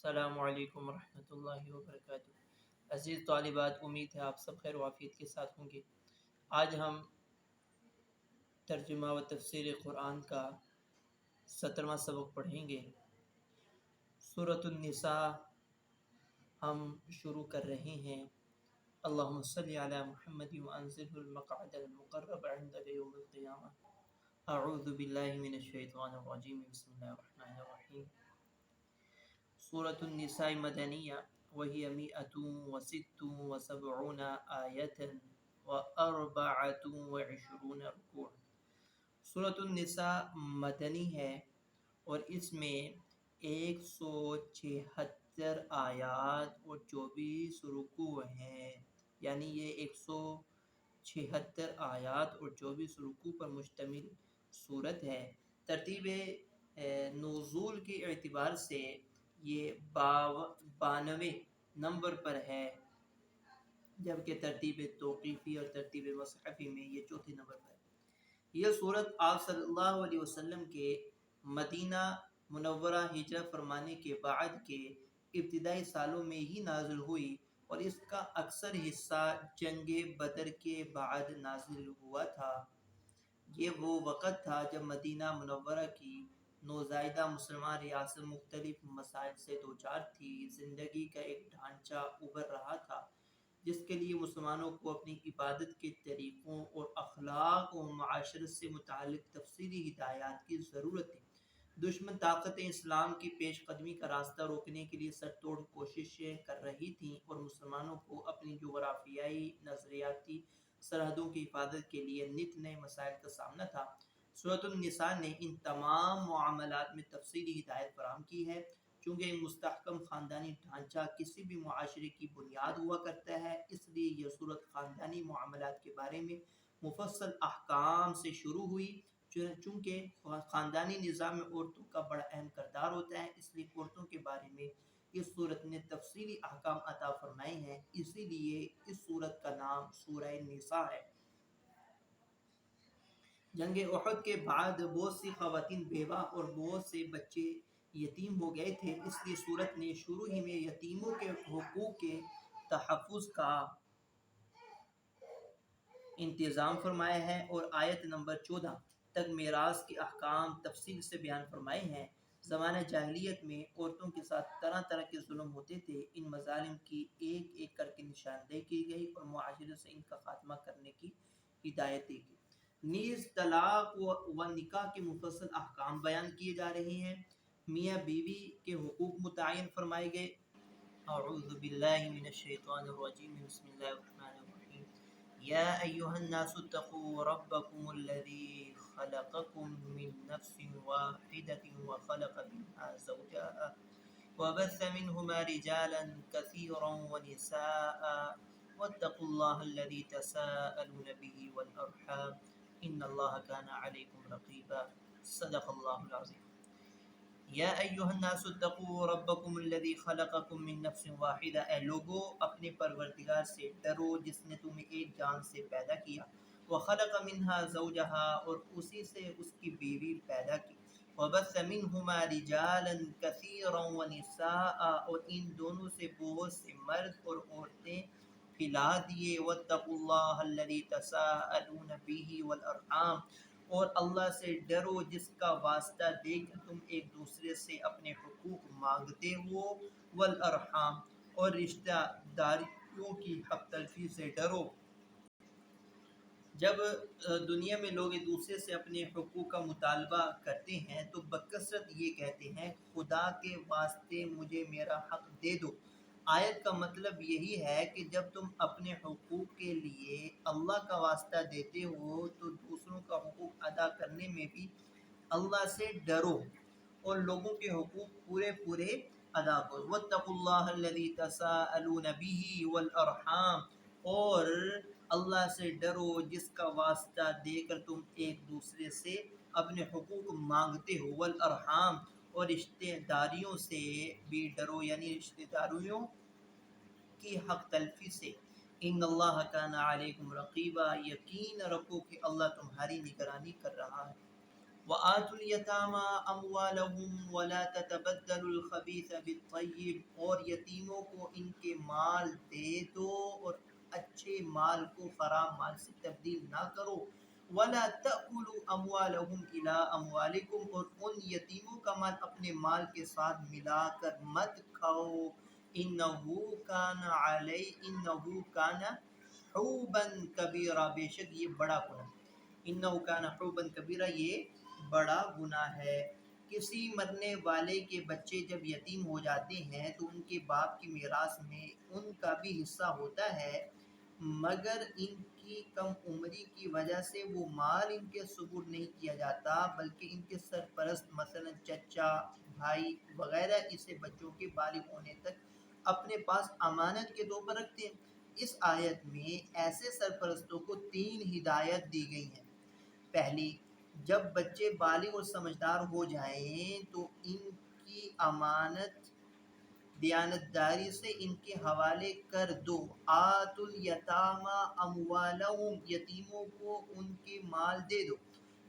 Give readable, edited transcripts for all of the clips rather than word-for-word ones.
السلام علیکم ورحمۃ اللہ وبرکاتہ۔ عزیز طالبات، امید ہے آپ سب خیر و عافیت کے ساتھ ہوں گے۔ آج ہم ترجمہ و تفسیر قرآن کا 17واں سبق پڑھیں گے۔ سورۃ النساء ہم شروع کر رہے ہیں۔ اللہم صلی علی محمد وانزلہ المقعد المقرب عندک یوم القیامہ۔ اعوذ باللہ من الشیطان الرجیم، بسم اللہ الرحمن الرحیم۔ سورۃ النساء مدنیہ وہی 176 آیۃ و24 رکوع۔ سورۃ النساء مدنی ہے اور اس میں 176 آیات اور 24 رکوع ہیں، یعنی یہ 176 آیات اور 24 رکوع پر مشتمل سورت ہے۔ ترتیب نزول کے اعتبار سے یہ 92 نمبر پر ہے، جبکہ ترتیب توقیفی اور ترتیب مصحفی میں یہ 4 نمبر پر ہے۔ یہ سورت آپ صلی اللہ علیہ وسلم کے مدینہ منورہ ہجرت فرمانے کے بعد کے ابتدائی سالوں میں ہی نازل ہوئی اور اس کا اکثر حصہ جنگ بدر کے بعد نازل ہوا تھا۔ یہ وہ وقت تھا جب مدینہ منورہ کی نوزائیدہ مسلمان ریاست مختلف مسائل سے دوچار تھی۔ زندگی کا ایک ڈھانچہ ابھر رہا تھا جس کے لیے مسلمانوں کو اپنی عبادت کے طریقوں اور اخلاق و معاشرت سے متعلق تفصیلی ہدایات کی ضرورت تھی۔ دشمن طاقتیں اسلام کی پیش قدمی کا راستہ روکنے کے لیے سر توڑ کوششیں کر رہی تھیں اور مسلمانوں کو اپنی جغرافیائی نظریاتی سرحدوں کی حفاظت کے لیے نت نئے مسائل کا سامنا تھا۔ سورۃ النساء نے ان تمام معاملات میں تفصیلی ہدایت فراہم کی ہے۔ چونکہ مستحکم خاندانی ڈھانچہ کسی بھی معاشرے کی بنیاد ہوا کرتا ہے، اس لیے یہ سورت خاندانی معاملات کے بارے میں مفصل احکام سے شروع ہوئی۔ چونکہ خاندانی نظام میں عورتوں کا بڑا اہم کردار ہوتا ہے، اس لیے عورتوں کے بارے میں اس سورت نے تفصیلی احکام عطا فرمائے ہیں، اسی لیے اس سورت کا نام سورہ نساء ہے۔ جنگ احد کے بعد بہت سی خواتین بیوہ اور بہت سے بچے یتیم ہو گئے تھے، اس لیے سورت نے شروع ہی میں یتیموں کے حقوق کے تحفظ کا انتظام فرمایا ہے اور آیت نمبر 14 تک میراث کے احکام تفصیل سے بیان فرمائے ہیں۔ زمانہ جاہلیت میں عورتوں کے ساتھ طرح طرح کے ظلم ہوتے تھے۔ ان مظالم کی ایک ایک کر کے نشاندہی کی گئی اور معاشرے سے ان کا خاتمہ کرنے کی ہدایت دی گئی۔ نیز طلاق و نکاح کے مفصل احکام بیان کیے جا رہے ہیں۔ میاں بیوی کے حقوق متعین فرمائے گئے۔ اعوذ باللہ من الشیطان الرجیم، بسم اللہ الرحمن الرحیم۔ یا ایھا الناس اتقوا ربکم الذی خلقکم من نفس واحدۃ وخلق منها زوجها وبث منهما رجالا كثيرا ونساء واتقوا الله الذي تساءلون به والأرحام ان اللہ کان علیکم رقیبا۔ صدق اللہ العظیم۔ یا ایھا الناس اتقوا ربکم الذی خلقکم من نفس واحدہ، اے لوگو اپنے پروردگار سے ڈرو جس نے تمہیں ایک جان سے پیدا کیا، وخلق منها زوجها اور اسی سے اس کی بیوی پیدا کی، وبث منهما رجالا کثیرا ونساء اور ان دونوں سے بہت سے مرد اور عورتیں پھیلا دیے، واتقوا اللہ الذی تساءلون به والارحام اور اللہ سے ڈرو جس کا واسطہ دے کر تم ایک دوسرے سے اپنے حقوق مانگتے ہو، والارحام اور رشتہ داریوں کی حق تلفی سے ڈرو۔ جب دنیا میں لوگ ایک دوسرے سے اپنے حقوق کا مطالبہ کرتے ہیں تو بکثرت یہ کہتے ہیں خدا کے واسطے مجھے میرا حق دے دو۔ آیت کا مطلب یہی ہے کہ جب تم اپنے حقوق کے لیے اللہ کا واسطہ دیتے ہو تو دوسروں کا حقوق ادا کرنے میں بھی اللہ سے ڈرو اور لوگوں کے حقوق پورے ادا کرو۔ واتقوا اللہ الذی تساءلون به والارحام اور اللہ سے ڈرو جس کا واسطہ دے کر تم ایک دوسرے سے اپنے حقوق مانگتے ہو، والارحام اور رشتہ داریوں سے بھی ڈرو، یعنی رشتہ داریوں کی حق تلفی سے۔ ان اللہ کان علیکم رقیبا، یقین رکھو کہ اللہ تمہاری نگرانی کر رہا ہے۔ وَآتُوا الْيَتَامَى أَمْوَالَهُمْ وَلَا تَتَبَدَّلُوا الْخَبِيثَ بِالطَّيِّبِ، اور یتیموں کو ان کے مال دے دو اور اچھے مال کو خراب مال سے تبدیل نہ کرو۔ وَلَا تَأْكُلُوا أَمْوَالَهُمْ إِلَىٰ أَمْوَالِكُمْ، اور ان یتیموں کا مال اپنے مال کے ساتھ ملا کر مت کھاؤ۔ إِنَّهُ كَانَ حُوبًا كَبِيرًا، بے شک یہ بڑا گناہ، إِنَّهُ كَانَ حُوبًا كَبِيرًا یہ بڑا گناہ ہے۔ کسی مرنے والے کے بچے جب یتیم ہو جاتے ہیں تو ان کے باپ کی میراث میں ان کا بھی حصہ ہوتا ہے، مگر ان کی کم عمری کی وجہ سے وہ مال ان کے سپرد نہیں کیا جاتا، بلکہ ان کے سرپرست مثلا چچا، بھائی وغیرہ اسے بچوں کے بالغ ہونے تک اپنے پاس امانت کے طور پر رکھتے ہیں۔ اس آیت میں ایسے سرپرستوں کو 3 ہدایت دی گئی ہیں۔ پہلی، جب بچے بالغ اور سمجھدار ہو جائیں تو ان کی امانت دیانتداری سے ان کے حوالے کر دو۔ آتوا الیتامی اموالہم، یتیموں کو ان کے مال دے دو۔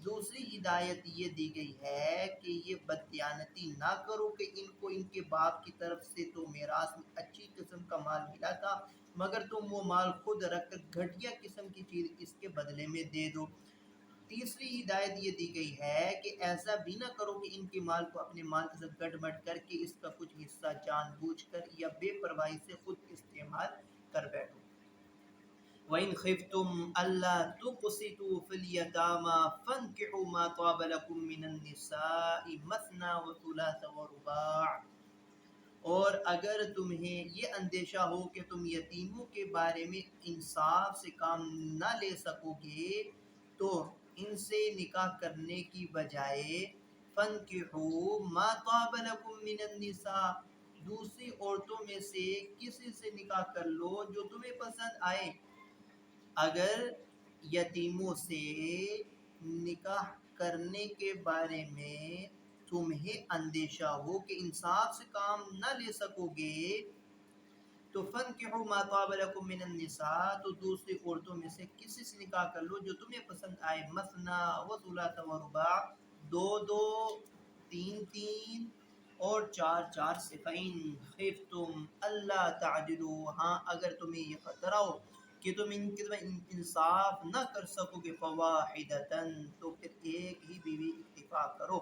دوسری ہدایت یہ دی گئی ہے کہ یہ بددیانتی نہ کرو کہ ان کو ان کے باپ کی طرف سے تو میراث میں اچھی قسم کا مال ملا تھا، مگر تم وہ مال خود رکھ کر گھٹیا قسم کی چیز اس کے بدلے میں دے دو۔ تیسری ہدایت یہ دی گئی ہے کہ ایسا بھی نہ کرو کہ ان کے مال کو اپنے مال کے ساتھ گڈ مڈ کر کے اس کا کچھ حصہ جان بوجھ کر یا بے پرواہی سے خود استعمال کر بیٹھو۔ وَإِنْ خِفْتُمْ أَلَّا تُقْسِطُوا فِي الْيَتَامَى فَانكِحُوا مَا طَابَ لَكُم مِّنَ النِّسَاءِ مَثْنَىٰ وَثُلَاثَ وَرُبَاعَ، اور اگر تمہیں یہ اندیشہ ہو کہ تم یتیموں کے بارے میں انصاف سے کام نہ لے سکو گے تو ان سے نکاح کرنے کی بجائے فَانكِحُوا مَا طَابَ لَكُم مِّنَ النِّسَاءِ، دوسری عورتوں میں سے کسی سے نکاح کر لو جو تمہیں پسند آئے۔ اگر یتیموں سے نکاح کرنے کے بارے میں تمہیں اندیشہ ہو کہ انصاف سے کام نہ لے سکو گے تو فَانكِحُوا مَا طَابَ لَكُم مِّنَ النِّسَاءِ، تو دوسری عورتوں میں سے کسی سے نکاح کر لو جو تمہیں پسند آئے۔ مثنیٰ وثلاث ورباع، 2 3 اور 4 سے۔ فَإِنْ خِفْتُمْ أَلَّا تَعْدِلُوا، ہاں اگر تمہیں یہ خطرہ ہو کہ تم ان کے انصاف نہ کر سکو گے، فَوَاحِدَةً، تو پھر ایک ہی بیوی اکتفا کرو۔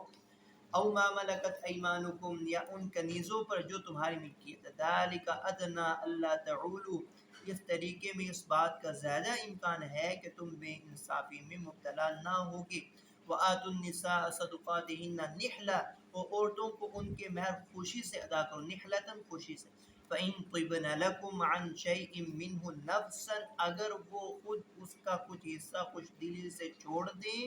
او ما ملکت ایمانکم، یا ان کنیزوں پر جو تمہاری ملکیت ہے۔ ذالک ادنی الا تعولوا، اس طریقے میں اس بات کا زیادہ امکان ہے کہ تم بے انصافی میں مبتلا نہ ہوگے۔ وآتوا النساء صدقاتهن نحلہ، اور عورتوں کو ان کے مہر خوشی سے ادا کرو، نحلۃ خوشی سے۔ فإن طبن لكم عن شيء منه نفسا، اگر وہ خود اس کا کچھ حصہ خوش دلی سے چھوڑ دیں،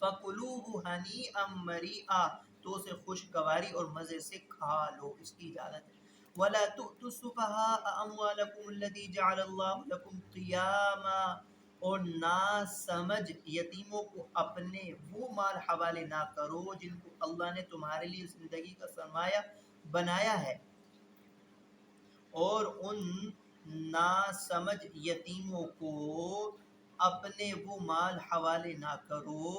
فَكُلُوهُ هَنِيئًا مَرِيئًا، تو اسے خوشگواری اور مزے سے کھا لو، اس کی اجازت ہے۔ وَلَا تُؤْتُوا السُّفَهَاءَ أَمْوَالَكُمُ الَّتِي جَعَلَ اللَّهُ لَكُمْ قِيَامًا، اور نا سمجھ یتیموں کو اپنے وہ مال حوالے نہ کرو جن کو اللہ نے تمہارے لیے زندگی کا سرمایہ بنایا ہے، اور ان ناسمجھ یتیموں کو اپنے وہ مال حوالے نہ کرو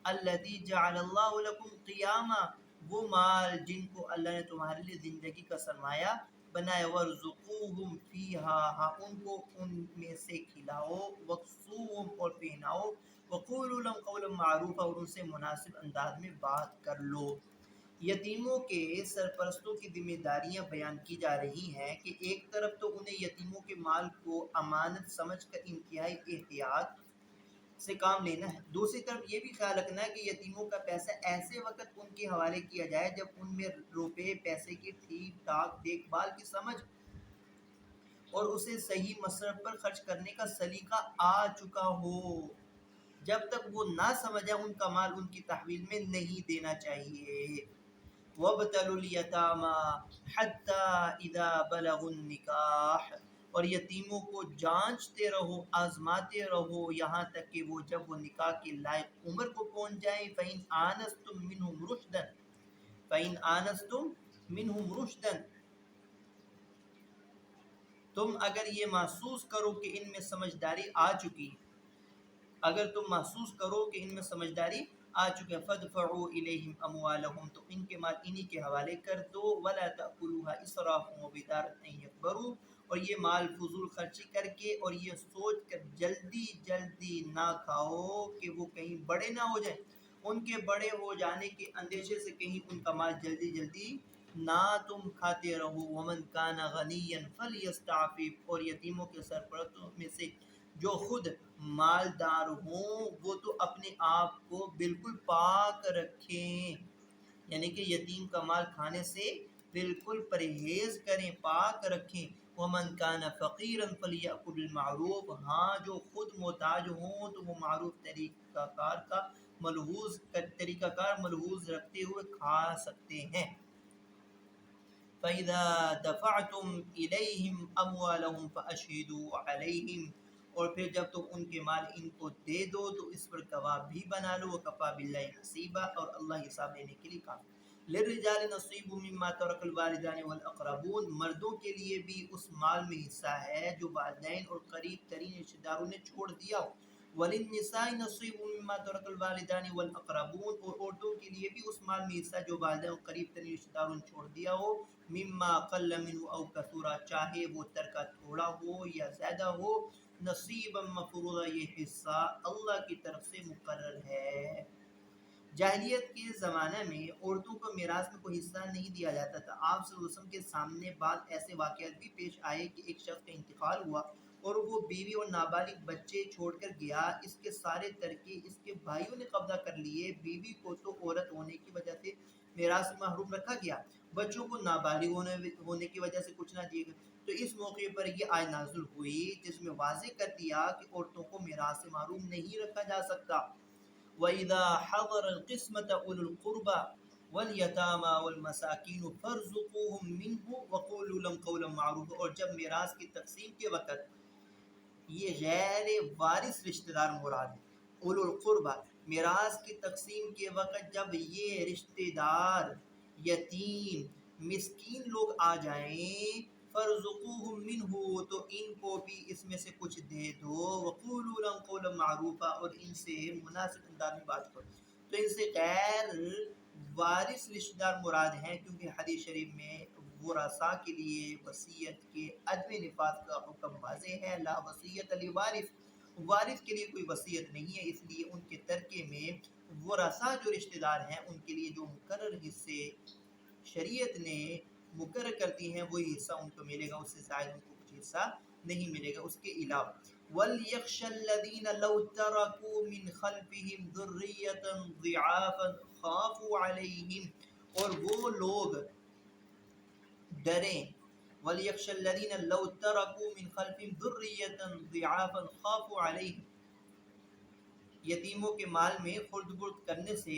الذی جعل اللہ لکم قیاما، وہ مال جن کو اللہ نے تمہارے لیے زندگی کا سرمایہ بنایا۔ وارزقوہم فیہا، ہاں ان کو ان میں سے کھلاؤ، وکسوہم اور پہناؤ، وقولوا لہم قولا معروفا، اور ان سے مناسب انداز میں بات کر لو۔ یتیموں کے سرپرستوں کی ذمہ داریاں بیان کی جا رہی ہیں کہ ایک طرف تو انہیں یتیموں کے مال کو امانت سمجھ کر انتہائی احتیاط سے کام لینا ہے، دوسری طرف یہ بھی خیال رکھنا ہے کہ یتیموں کا پیسہ ایسے وقت ان کے حوالے کیا جائے جب ان میں روپے پیسے کی ٹھیک ٹھاک دیکھ بھال کی سمجھ اور اسے صحیح مصرف پر خرچ کرنے کا سلیقہ آ چکا ہو۔ جب تک وہ نہ سمجھے ان کا مال ان کی تحویل میں نہیں دینا چاہیے۔ وَابْتَلُوا الْيَتَامَى حَتَّى إِذَا بَلَغُوا النِّكَاحَ، اور یتیموں کو جانچتے رہو، آزماتے رہو یہاں تک کہ وہ جب وہ نکاح کے لائق عمر کو پہنچ جائیں۔ فَإِنْ آنَسْتُم مِّنْهُمْ رُشْدًا، تم اگر یہ محسوس کرو کہ ان میں سمجھداری آ چکی، اگر تم محسوس کرو کہ ان میں سمجھداری آ چکے ہیں، فدفعوا الیہم اموالہم، تو ان کے مال انہی کے حوالے کر دو، ولا تأکلوها اسرافا وبدارا ان یکبروا، اور یہ مال فضول خرچی کر کے اور یہ سوچ کر جلدی جلدی نہ کھاؤ کہ وہ کہیں بڑے نہ ہو جائیں، ان کے بڑے ہو جانے کے اندیشے سے کہیں ان کا مال جلدی جلدی نہ تم کھاتے رہو۔ ومن کان غنیا فلیستعفف، اور یتیموں کے سرپرستوں میں سے جو خود مالدار ہوں وہ تو اپنے آپ کو بالکل پاک رکھیں، یعنی کہ یتیم کا مال کھانے سے بالکل پرہیز کریں، پاک رکھیں۔ ومن کان فقیرا فلیأکل بالمعروف، ہاں جو خود محتاج ہوں تو وہ معروف طریقہ کار ملحوظ رکھتے ہوئے کھا سکتے ہیں۔ فَإِذَا دَفَعْتُمْ إِلَيْهِمْ أَمْوَالَهُمْ فَأَشْهِدُوا عَلَيْهِمْ، اور پھر جب تم ان کے مال ان کو دے دو تو اس پر گواہ بھی بنا لو، وَكَفَى بِاللَّهِ حَسِيبًا، اور اللہ حساب لینے کے لیے کافی۔ لِلرِّجَالِ نَصِيبٌ مِّمَّا تَرَكَ الْوَالِدَانِ وَالْأَقْرَبُونَ، مردوں کے لیے بھی اس مال میں حصہ ہے جو والدین اور قریب ترین رشتہ داروں نے چھوڑ دیا ہو۔ وَلِلنِّسَاءِ نَصِيبٌ مِّمَّا تَرَكَ الْوَالِدَانِ وَالْأَقْرَبُونَ، اور عورتوں کے لیے بھی اس مال میں حصہ جو والدین اور قریب ترین رشتہ داروں نے چھوڑ دیا ہو۔ مما قل منہ او کثورا، چاہے وہ ترکہ تھوڑا ہو یا زیادہ ہو، نصیبا مفروضا، یہ حصہ اللہ کی طرف سے مقرر ہے۔ جاہلیت کے زمانہ میں عورتوں کو میراث میں کوئی حصہ نہیں دیا جاتا تھا۔ آپ صلی اللہ علیہ وسلم کے سامنے بعض ایسے واقعات بھی پیش آئے کہ ایک شخص کا انتقال ہوا اور وہ بیوی اور نابالغ بچے چھوڑ کر گیا، اس کے سارے ترکے اس کے بھائیوں نے قبضہ کر لیے۔ بیوی کو تو عورت ہونے کی وجہ سے میراث سے محروم رکھا گیا، بچوں کو نابالغ ہونے کی وجہ سے کچھ نہ دیا گیا۔ تو اس موقع پر یہ آیت نازل ہوئی جس میں واضح کر دیا کہ عورتوں کو میراث سے محروم نہیں رکھا جا سکتا۔ وَإِذَا حَضَرَ الْقِسْمَةَ أُولُو الْقُرْبَى وَالْيَتَامَى وَالْمَسَاكِينُ فَارْزُقُوهُم مِّنْهُ وَقُولُوا لَهُمْ قَوْلًا مَّعْرُوفًا، اور جب میراث کی تقسیم کے وقت یہ غیر وارث رشتہ دار مراد ہیں، اولو القربہ، میراث کی تقسیم کے وقت جب یہ رشتہ دار یتیم مسکین لوگ آ جائیں، فَارْزُقُوهُم مِّنْهُ، تو ان کو بھی اس میں سے کچھ دے دو، وَقُولُوا لَهُمْ قَوْلًا مَّعْرُوفًا، اور ان سے مناسب انداز میں بات کرو۔ تو ان سے غیر وارث رشتہ دار مراد ہیں، کیونکہ حدیث شریف میں ورثاء کے لیے وصیت کے عدم نفاذ کا حکم واضح ہے۔ لا وصیت لوارث، وارث کے لیے کوئی وصیت نہیں ہے، اس لیے ان کے ترکے میں ورثاء جو رشتہ دار ہیں ان کے لیے جو مقرر حصے شریعت نے مقرر کرتی ہیں وہی حصہ ان کو ملے گا، اس سے زائد ان کو کچھ حصہ نہیں ملے گا۔ اس کے علاوہ وَلْيَخْشَ الَّذِينَ لَوْ تَرَكُوا مِنْ خَلْفِهِمْ ذُرِّيَّةً ضِعَافًا خَافُوا عَلَيْهِمْ، اور وہ لوگ ڈریں، وَلْيَخْشَ الَّذِينَ لَوْ تَرَكُوا مِنْ خَلْفِهِمْ ذُرِّيَّةً ضِعَافًا خَافُوا عَلَيْهِمْ، یتیموں کے مال میں خرد برد کرنے سے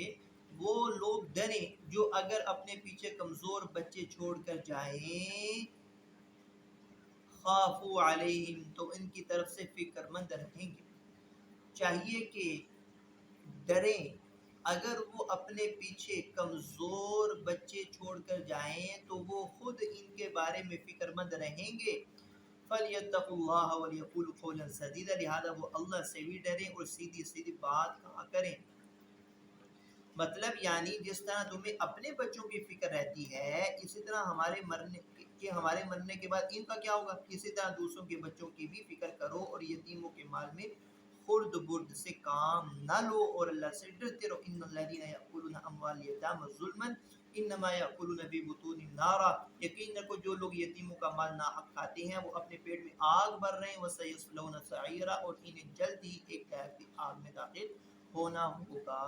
وہ لوگ ڈریں جو اگر اپنے پیچھے کمزور بچے چھوڑ کر جائیں، خافوا علیہم، تو ان کی طرف سے فکر مند رہیں گے۔ چاہیے کہ ڈریں اگر وہ اپنے پیچھے کمزور بچے چھوڑ کر جائیں تو وہ خود ان کے بارے میں فکر مند رہیں گے۔ فَلْيَتَّقُوا اللَّهَ وَلْيَقُولُوا قَوْلًا سَدِيدًا، لہذا وہ اللہ سے بھی ڈریں اور سیدھی سیدھی بات کہا کریں۔ مطلب یعنی جس طرح تمہیں اپنے بچوں کی فکر رہتی ہے، اسی طرح ہمارے مرنے کے بعد ان کا کیا ہوگا، اسی طرح دوسروں کے بچوں کی بھی فکر کرو اور یتیموں کے مال میں خرد برد سے کام نہ لو اور اللہ سے ڈرتے رہو۔ ان الذین یأکلون اموال الیتامی ظلما انما یأکلون فی بطونہم نارا، یقین رکھو جو لوگ یتیموں کا مال ناحق کھاتے ہیں وہ اپنے پیٹ میں آگ بھر رہے ہیں، وسیصلون سعیرا، اور انہیں جلد ہی ایک دہقتی آگ میں داخل ہونا ہوگا۔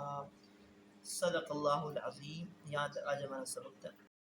صدق اللہ العظیم۔ یہاں تک آج ہمارا سبق تھا۔